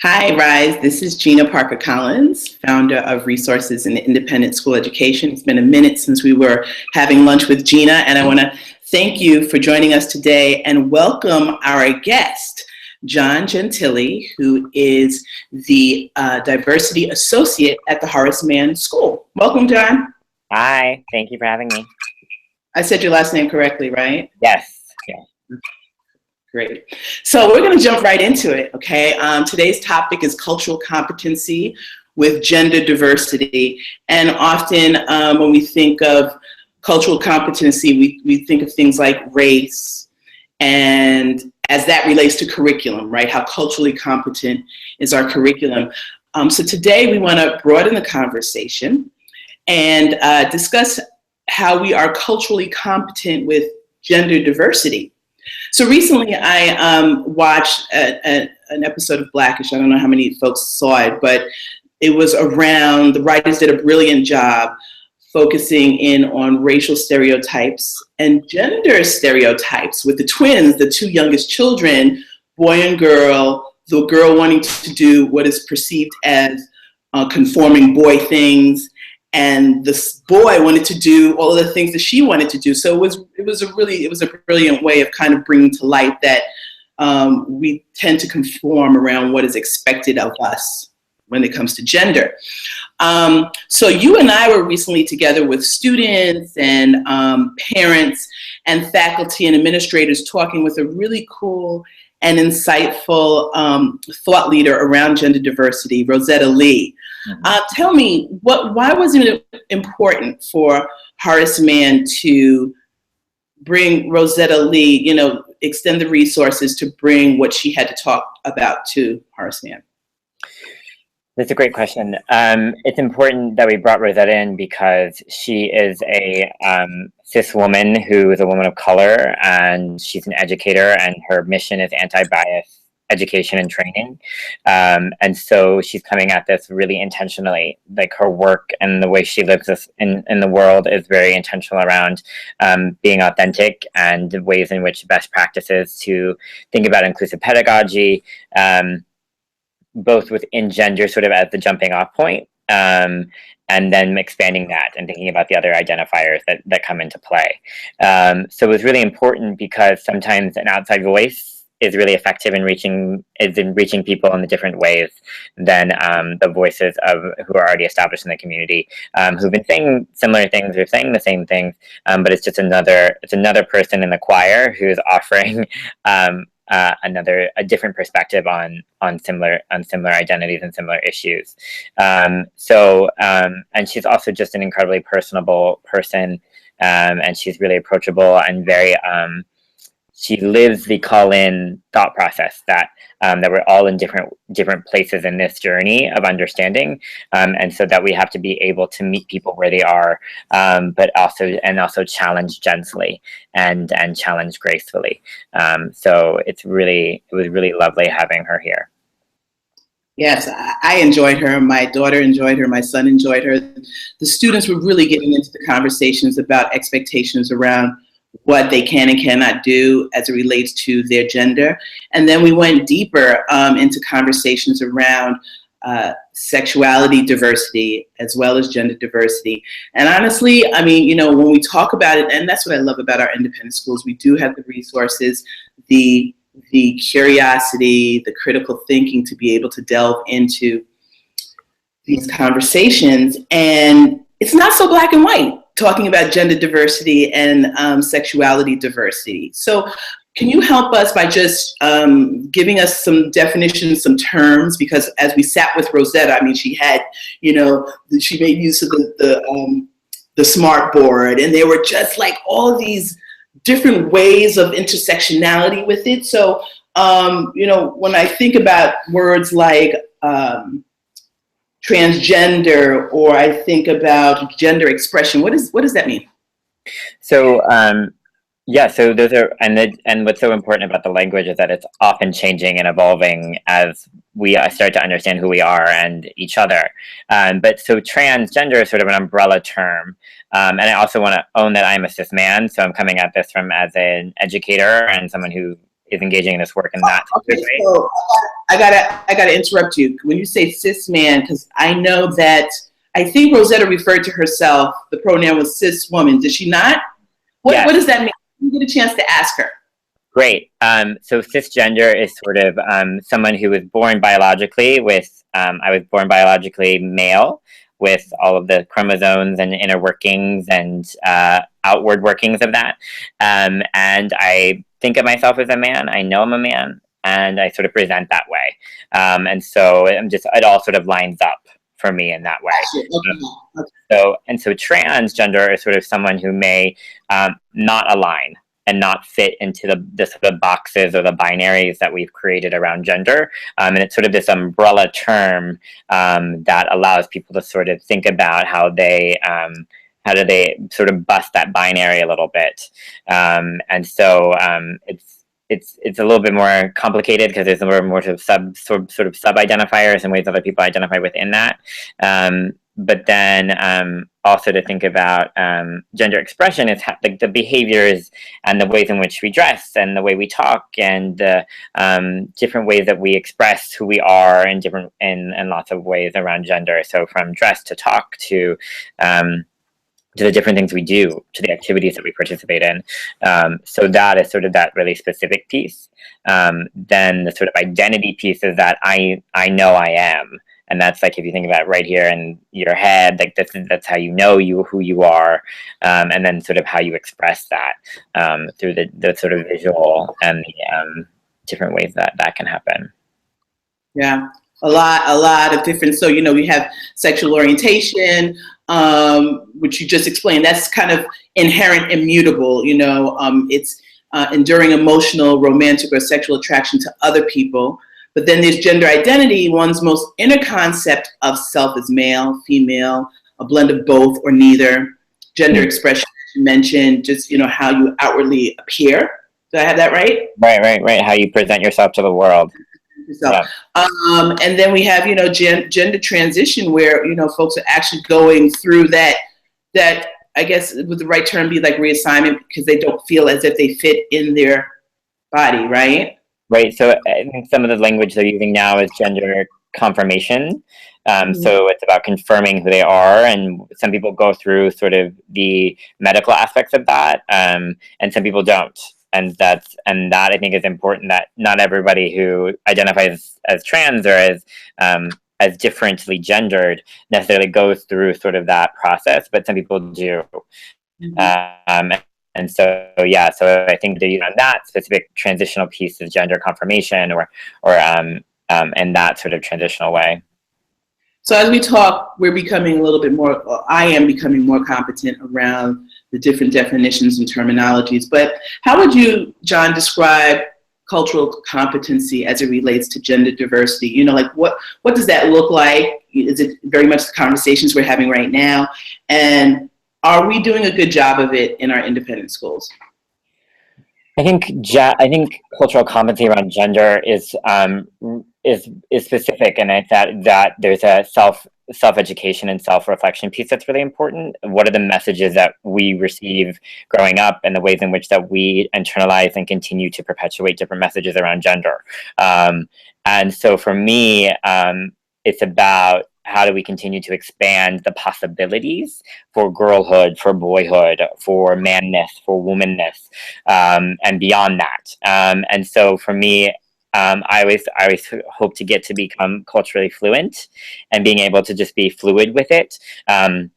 Hi, Rise. This is Gina Parker Collins, founder of Resources in Independent School Education. It's been a minute since we were having lunch with Gina, and I want to thank you for joining us today and welcome our guest, John Gentile, who is the Diversity Associate at the Horace Mann School. Welcome, John. Hi, thank you for having me. I said your last name correctly, right? Yes. Yeah. Great. So we're going to jump right into it, okay? Today's topic is cultural competency with gender diversity. And often when we think of cultural competency, we think of things like race and as that relates to curriculum, right? How culturally competent is our curriculum? So today we want to broaden the conversation and discuss how we are culturally competent with gender diversity. So recently I watched an episode of Blackish. I don't know how many folks saw it, but it was around, the writers did a brilliant job focusing in on racial stereotypes and gender stereotypes with the twins, the two youngest children, boy and girl, the girl wanting to do what is perceived as conforming boy things, and this boy wanted to do all of the things that she wanted to do. So it was a brilliant way of kind of bringing to light that we tend to conform around what is expected of us when it comes to gender. So you and I were recently together with students and parents and faculty and administrators talking with a really cool and insightful thought leader around gender diversity, Rosetta Lee. Tell me, why was it important for Horace Mann to bring Rosetta Lee, extend the resources to bring what she had to talk about to Horace Mann? That's a great question. It's important that we brought Rosetta in because she is a cis woman who is a woman of color, and she's an educator, and her mission is anti-bias education and training. And so she's coming at this really intentionally. Like, her work and the way she lives in the world is very intentional around being authentic and the ways in which best practices to think about inclusive pedagogy, both within gender sort of as the jumping off point, and then expanding that and thinking about the other identifiers that come into play. So it was really important because sometimes an outside voice is really effective in reaching people in the different ways than the voices of who are already established in the community, who've been saying similar things or saying the same things, but it's another person in the choir who's offering a different perspective on similar identities and similar issues. And she's also just an incredibly personable person, and she's really approachable and very. She lives the call-in thought process that we're all in different places in this journey of understanding, and so that we have to be able to meet people where they are, but also challenge gently and challenge gracefully. So it was really lovely having her here. Yes, I enjoyed her. My daughter enjoyed her. My son enjoyed her. The students were really getting into the conversations about expectations around what they can and cannot do as it relates to their gender. And then we went deeper into conversations around sexuality diversity as well as gender diversity. And honestly, I mean, when we talk about it, and that's what I love about our independent schools, we do have the resources, the curiosity, the critical thinking to be able to delve into these conversations. And it's not so black and white, talking about gender diversity and sexuality diversity. So can you help us by just giving us some definitions, some terms? Because as we sat with Rosetta, I mean, she had, she made use of the smart board, and there were just like all these different ways of intersectionality with it. So, when I think about words like transgender, or I think about gender expression, what does that mean? So so those are, and what's so important about the language is that it's often changing and evolving as we start to understand who we are and each other. But so transgender is sort of an umbrella term. And I also want to own that I'm a cis man, so I'm coming at this as an educator and someone who is engaging in this work in that type of Okay, way. so I gotta interrupt you. When you say cis man, because I know that I think Rosetta referred to herself, the pronoun was cis woman. Did she not? Yes. What does that mean? You get a chance to ask her. Great. So cisgender is sort of someone who was born biologically with, I was born biologically male with all of the chromosomes and inner workings and outward workings of that. And I think of myself as a man. I know I'm a man, and I sort of present that way. And so it all sort of lines up for me in that way. So transgender is sort of someone who may not align and not fit into the sort of boxes or the binaries that we've created around gender. And it's sort of this umbrella term that allows people to sort of think about how do they sort of bust that binary a little bit. And so it's a little bit more complicated because there's a little more sort of sub-identifiers and ways other people identify within that. But then also to think about gender expression is like the behaviors and the ways in which we dress and the way we talk and the different ways that we express who we are in lots of ways around gender. So from dress to talk to the different things we do, to the activities that we participate in. So that is sort of that really specific piece. Then the sort of identity piece is that I know I am. And that's like, if you think about it right here in your head, like that's how you know who you are, and then sort of how you express that through the sort of visual and the different ways that can happen. Yeah, a lot of different. So we have sexual orientation, which you just explained. That's kind of inherent, immutable. It's enduring emotional, romantic, or sexual attraction to other people. But then there's gender identity. One's most inner concept of self is male, female, a blend of both or neither. Gender expression, as you mentioned, just how you outwardly appear. Do I have that right? Right. How you present yourself to the world. Yeah. And then we have gender transition, where folks are actually going through that I guess would the right term be like reassignment, because they don't feel as if they fit in their body, right? Right. So I think some of the language they're using now is gender confirmation. So it's about confirming who they are, and some people go through sort of the medical aspects of that, and some people don't. And that I think is important, that not everybody who identifies as trans or as differently gendered necessarily goes through sort of that process, but some people do. And so I think on that specific transitional piece is gender confirmation or in that sort of transitional way. So as we talk, we're becoming a little bit more, or I am becoming more competent around the different definitions and terminologies. But how would you, John, describe cultural competency as it relates to gender diversity? Like what does that look like? Is it very much the conversations we're having right now? And are we doing a good job of it in our independent schools? I think cultural competency around gender is specific, and I thought that there's a self-education and self-reflection piece that's really important. What are the messages that we receive growing up, and the ways in which that we internalize and continue to perpetuate different messages around gender? And so for me, it's about how do we continue to expand the possibilities for girlhood, for boyhood, for manness, for womanness, and beyond that. And so for me, I always hope to get to become culturally fluent and being able to just be fluid with it. And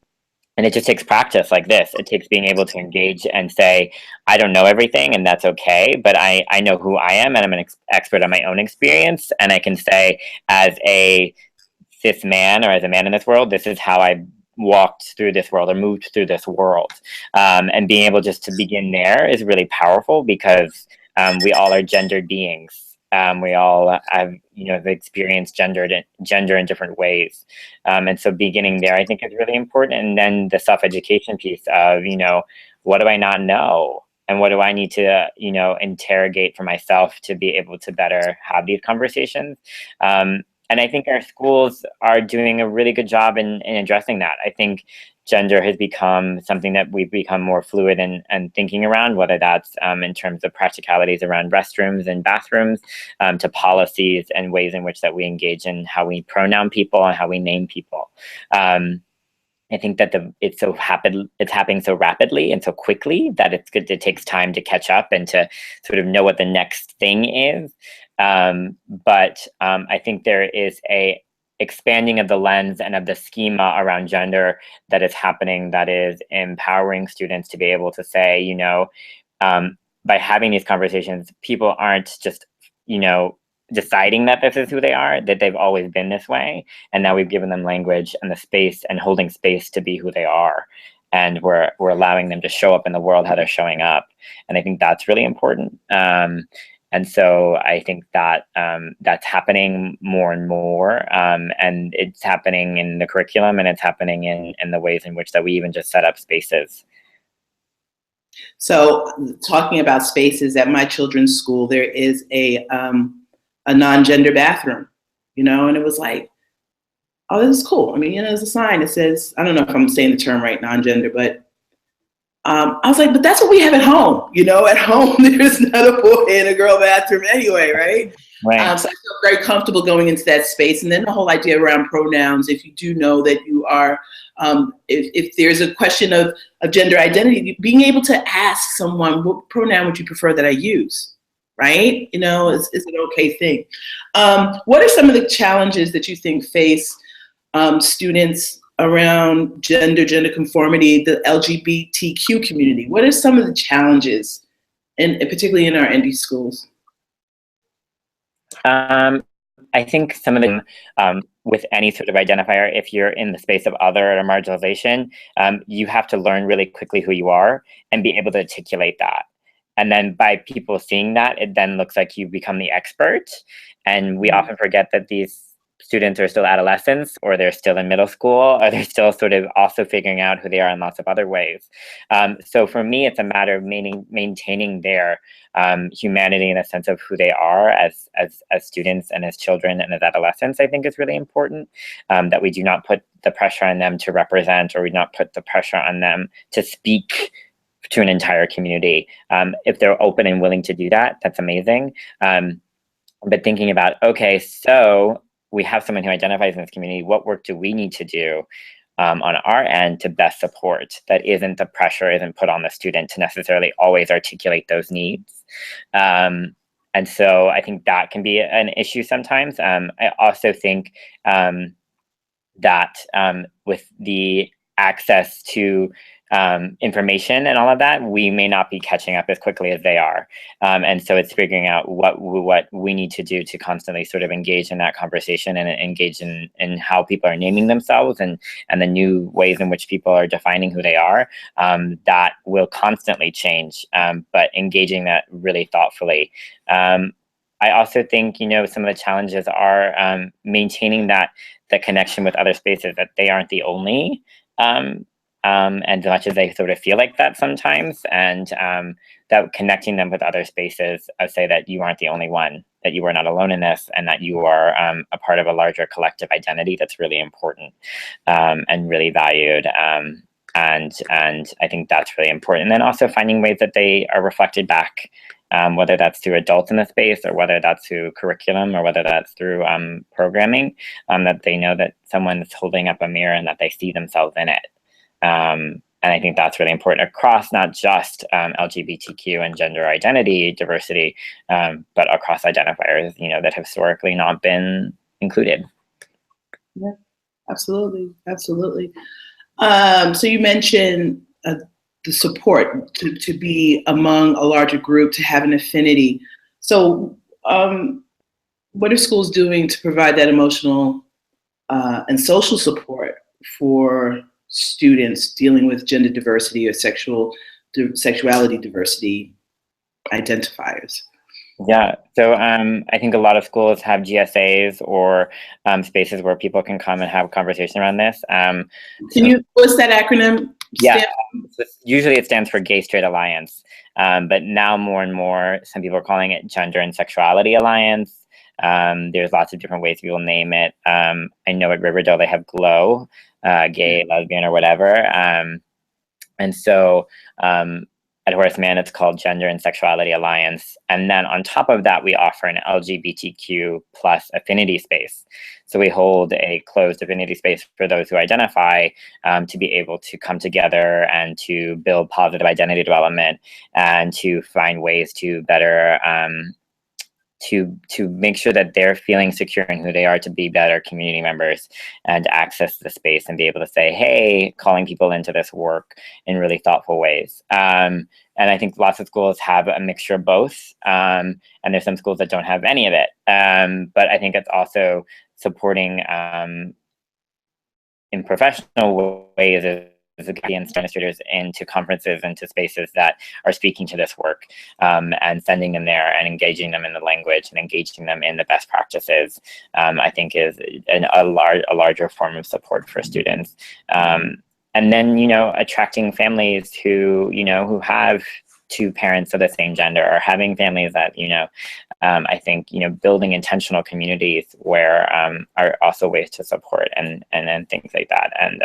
it just takes practice like this. It takes being able to engage and say, I don't know everything, and that's okay, but I know who I am, and I'm an expert on my own experience. And I can say, as a cis man or as a man in this world, this is how I walked through this world or moved through this world. And being able just to begin there is really powerful, because we all are gendered beings. We all have, experienced gender in different ways. And so beginning there, I think, is really important. And then the self-education piece of, what do I not know? And what do I need to, interrogate for myself to be able to better have these conversations? And I think our schools are doing a really good job in addressing that. I think gender has become something that we've become more fluid and thinking around, whether that's in terms of practicalities around restrooms and bathrooms, to policies and ways in which that we engage in how we pronoun people and how we name people. I think that it's happening so rapidly and so quickly that it takes time to catch up and to sort of know what the next thing is. But I think there is a expanding of the lens and of the schema around gender that is happening, that is empowering students to be able to say, by having these conversations, people aren't just, deciding that this is who they are, that they've always been this way. And now we've given them language and the space and holding space to be who they are. And we're allowing them to show up in the world how they're showing up. And I think that's really important. And so I think that that's happening more and more, and it's happening in the curriculum, and it's happening in the ways in which that we even just set up spaces. So talking about spaces, at my children's school, there is a non-gender bathroom, and it was like, oh, this is cool. I mean, there's a sign that says, I don't know if I'm saying the term right, non-gender, but I was like, but that's what we have at home. At home, there's not a boy and a girl bathroom anyway, right? Right. So I feel very comfortable going into that space. And then the whole idea around pronouns, if you do know that you are, if there's a question of gender identity, being able to ask someone, what pronoun would you prefer that I use? Right? Is an okay thing. What are some of the challenges that you think face students around gender conformity, the LGBTQ community? What are some of the challenges, and particularly in our ND schools? I think some of them, with any sort of identifier, if you're in the space of other or marginalization, you have to learn really quickly who you are and be able to articulate that. And then by people seeing that, it then looks like you become the expert. And we often forget that these students are still adolescents, or they're still in middle school, or they're still sort of also figuring out who they are in lots of other ways. So for me, it's a matter of maintaining their humanity and a sense of who they are as students and as children and as adolescents. I think is really important, that we do not put the pressure on them to represent, or we do not put the pressure on them to speak to an entire community. If they're open and willing to do that, that's amazing. But thinking about, okay, so we have someone who identifies in this community, what work do we need to do on our end to best support, that the pressure isn't put on the student to necessarily always articulate those needs. And so I think that can be an issue sometimes. I also think that with the access to information and all of that, we may not be catching up as quickly as they are. And so it's figuring out what we need to do to constantly sort of engage in that conversation and engage in how people are naming themselves and the new ways in which people are defining who they are. That will constantly change, but engaging that really thoughtfully. I also think, some of the challenges are maintaining that connection with other spaces, that they aren't the only, and as much as they sort of feel like that sometimes, and that connecting them with other spaces, I say that you aren't the only one, that you are not alone in this, and that you are a part of a larger collective identity that's really important and really valued. And I think that's really important. And then also finding ways that they are reflected back, whether that's through adults in the space, or whether that's through curriculum, or whether that's through programming, that they know that someone is holding up a mirror and that they see themselves in it. And I think that's really important across not just LGBTQ and gender identity diversity, but across identifiers, that have historically not been included. Yeah, absolutely. Absolutely. So you mentioned the support to be among a larger group, to have an affinity. So what are schools doing to provide that emotional and social support for students dealing with gender diversity or sexuality diversity identifiers? Yeah, so I think a lot of schools have GSAs or spaces where people can come and have a conversation around this. What's that acronym? Yeah, usually it stands for Gay Straight Alliance, but now more and more, some people are calling it Gender and Sexuality Alliance. There's lots of different ways we will name it. I know at Riverdale they have GLOW, gay, lesbian, or whatever. And so at Horace Mann, it's called Gender and Sexuality Alliance. And then on top of that, we offer an LGBTQ plus affinity space. So we hold a closed affinity space for those who identify to be able to come together and to build positive identity development and to find ways to better to make sure that they're feeling secure in who they are, to be better community members and access the space and be able to say, hey, calling people into this work in really thoughtful ways. And I think lots of schools have a mixture of both. And there's some schools that don't have any of it. But I think it's also supporting in professional ways as administrators into conferences, into spaces that are speaking to this work, and sending them there and engaging them in the language and engaging them in the best practices, I think is a larger form of support for students. And then, attracting families who have two parents of the same gender, or having families that, I think, building intentional communities where are also ways to support and things like that. And,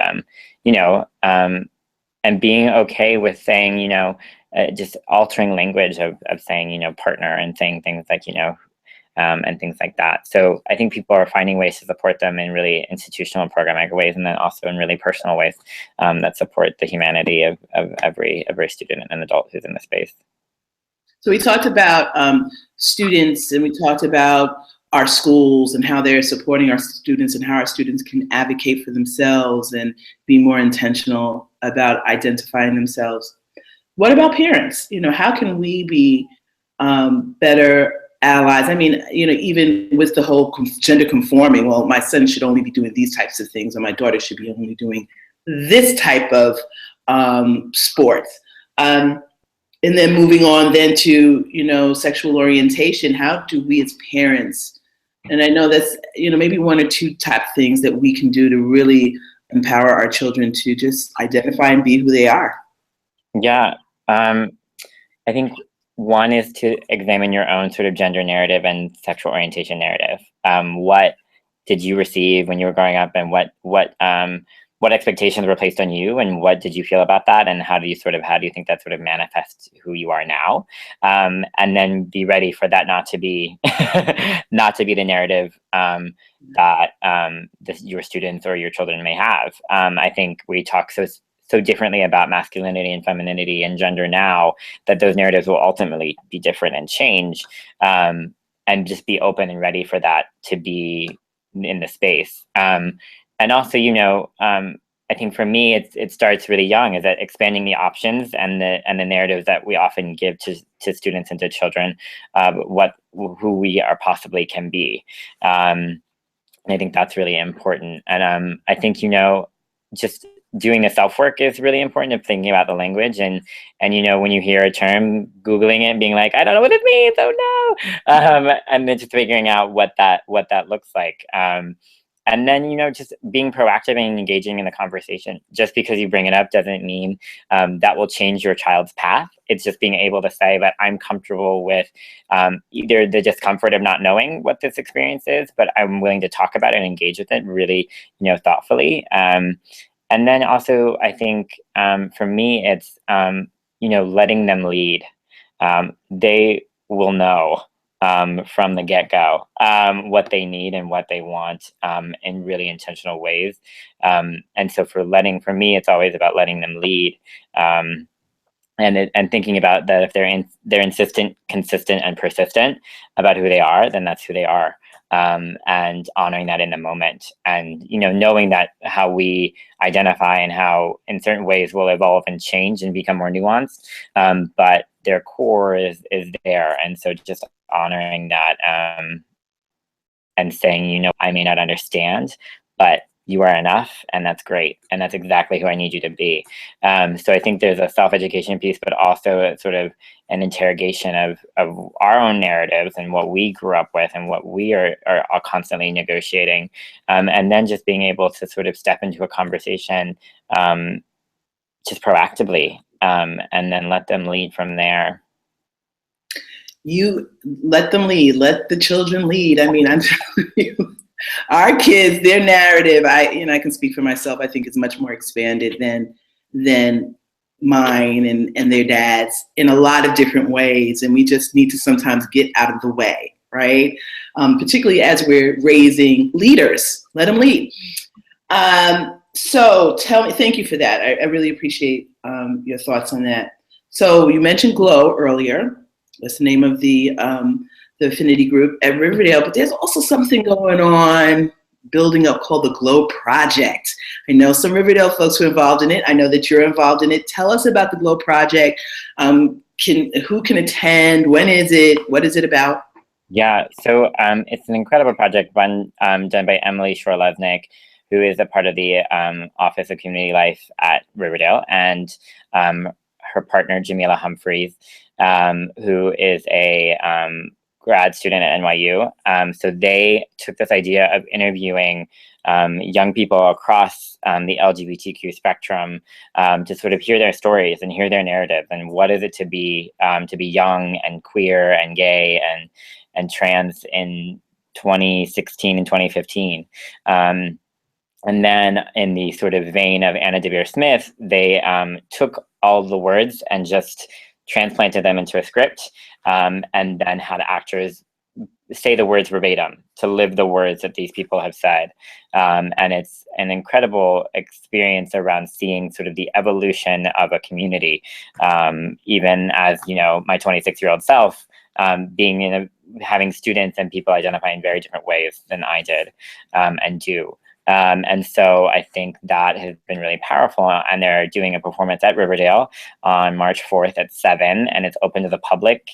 and being okay with saying, just altering language of saying, partner, and saying things like, and things like that. So I think people are finding ways to support them in really institutional and programmatic ways, and then also in really personal ways that support the humanity of every student and adult who's in the space. So we talked about students, and we talked about our schools and how they're supporting our students and how our students can advocate for themselves and be more intentional about identifying themselves. What about parents? How can we be better allies? I mean, even with the whole gender conforming, well, my son should only be doing these types of things, or my daughter should be only doing this type of sports. And then moving on then to, sexual orientation, how do we as parents, and I know that's, maybe one or two top things that we can do to really empower our children to just identify and be who they are? Yeah, I think one is to examine your own sort of gender narrative and sexual orientation narrative. What did you receive when you were growing up, and what expectations were placed on you, and what did you feel about that, and how do you think that sort of manifests who you are now? And then be ready for that not to be the narrative that your students or your children may have. I think we talk so differently about masculinity and femininity and gender now, that those narratives will ultimately be different and change, and just be open and ready for that to be in the space. And also, I think for me, it starts really young, is that expanding the options and the narratives that we often give to students and to children, who we are possibly can be. And I think that's really important. And I think, just doing the self-work is really important, of thinking about the language, and when you hear a term, Googling it, being like, I don't know what it means, oh no, and then just figuring out what that looks like. And then, just being proactive and engaging in the conversation. Just because you bring it up doesn't mean that will change your child's path. It's just being able to say that I'm comfortable with either the discomfort of not knowing what this experience is, but I'm willing to talk about it and engage with it really, thoughtfully. And then also, I think for me, it's, letting them lead. They will know from the get-go what they need and what they want in really intentional ways. And so for me, it's always about letting them lead. And thinking about that, if they're insistent, consistent, and persistent about who they are, then that's who they are. And honoring that in the moment, and knowing that how we identify and how in certain ways will evolve and change and become more nuanced, but their core is there. And so just honoring that, and saying, I may not understand, but you are enough, and that's great, and that's exactly who I need you to be. So I think there's a self-education piece, but also a sort of an interrogation of our own narratives and what we grew up with and what we are constantly negotiating, and then just being able to sort of step into a conversation just proactively, and then let them lead from there. You let them lead. Let the children lead. I mean, I'm telling you, our kids, their narrative. I can speak for myself. I think is much more expanded than mine and their dads in a lot of different ways. And we just need to sometimes get out of the way, right? Particularly as we're raising leaders. Let them lead. So tell me. Thank you for that. I really appreciate your thoughts on that. So you mentioned GLOW earlier. That's the name of the affinity group at Riverdale, but there's also something going on building up called the GLOW Project. I know some Riverdale folks who are involved in it. I know that you're involved in it. Tell us about the GLOW Project. Who can attend? When is it? What is it about? Yeah, so it's an incredible project done by Emily Shore-Lesnick, who is a part of the Office of Community Life at Riverdale, and her partner, Jamila Humphreys, who is a grad student at NYU. So they took this idea of interviewing young people across the LGBTQ spectrum to sort of hear their stories and hear their narratives, and what is it to be young and queer and gay and trans in 2016 and 2015. And then in the sort of vein of Anna Devere Smith, they took all the words and just transplanted them into a script, and then had actors say the words verbatim to live the words that these people have said. And it's an incredible experience around seeing sort of the evolution of a community, even as, you know, my 26-year-old self, being having students and people identify in very different ways than I did and do. And so I think that has been really powerful. And they're doing a performance at Riverdale on March 4th at 7, and it's open to the public.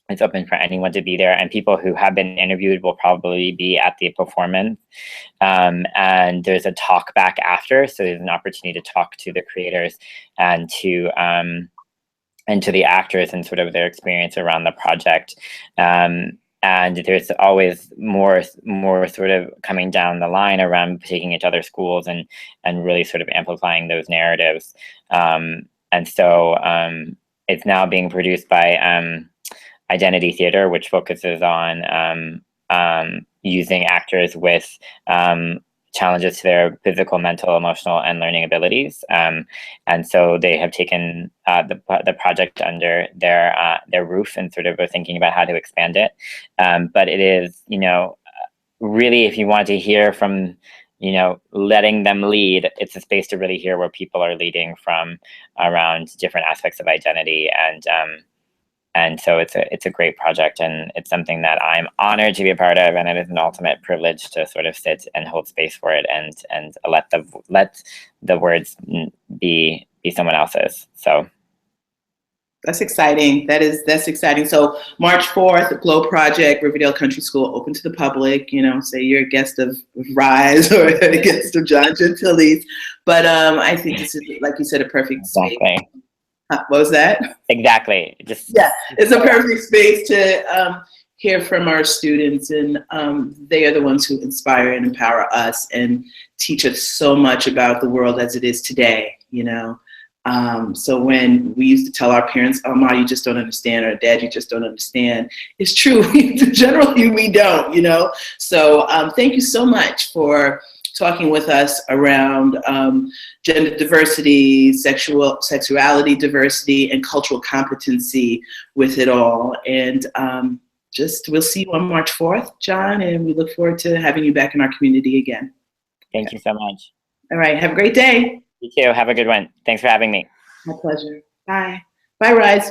It's open for anyone to be there, and people who have been interviewed will probably be at the performance. And there's a talk back after, so there's an opportunity to talk to the creators and to the actors and sort of their experience around the project. And there's always more sort of coming down the line around taking it to other schools and really sort of amplifying those narratives. And so it's now being produced by Identity Theater, which focuses on using actors with challenges to their physical, mental, emotional, and learning abilities. And so they have taken the project under their roof and sort of are thinking about how to expand it. But it is, you know, really, if you want to hear from, you know, letting them lead, it's a space to really hear where people are leading from around different aspects of identity. And so it's a great project, and it's something that I'm honored to be a part of, and it is an ultimate privilege to sort of sit and hold space for it and let the words be someone else's. So that's exciting. That's exciting. So March 4th, GLOW Project, Riverdale Country School, open to the public. You know, say you're a guest of Rise or a guest of John Gentile's. But I think this is, like you said, a perfect space. Exactly. What was that? Exactly. It's a perfect space to hear from our students, and they are the ones who inspire and empower us and teach us so much about the world as it is today, you know. So when we used to tell our parents, "Oh, Ma, you just don't understand," or "Dad, you just don't understand," it's true. Generally, we don't, you know. So thank you so much for talking with us around gender diversity, sexuality diversity, and cultural competency with it all. And we'll see you on March 4th, John, and we look forward to having you back in our community again. Thank you so much. All right, have a great day. You too. Have a good one. Thanks for having me. My pleasure. Bye. Bye, Rise.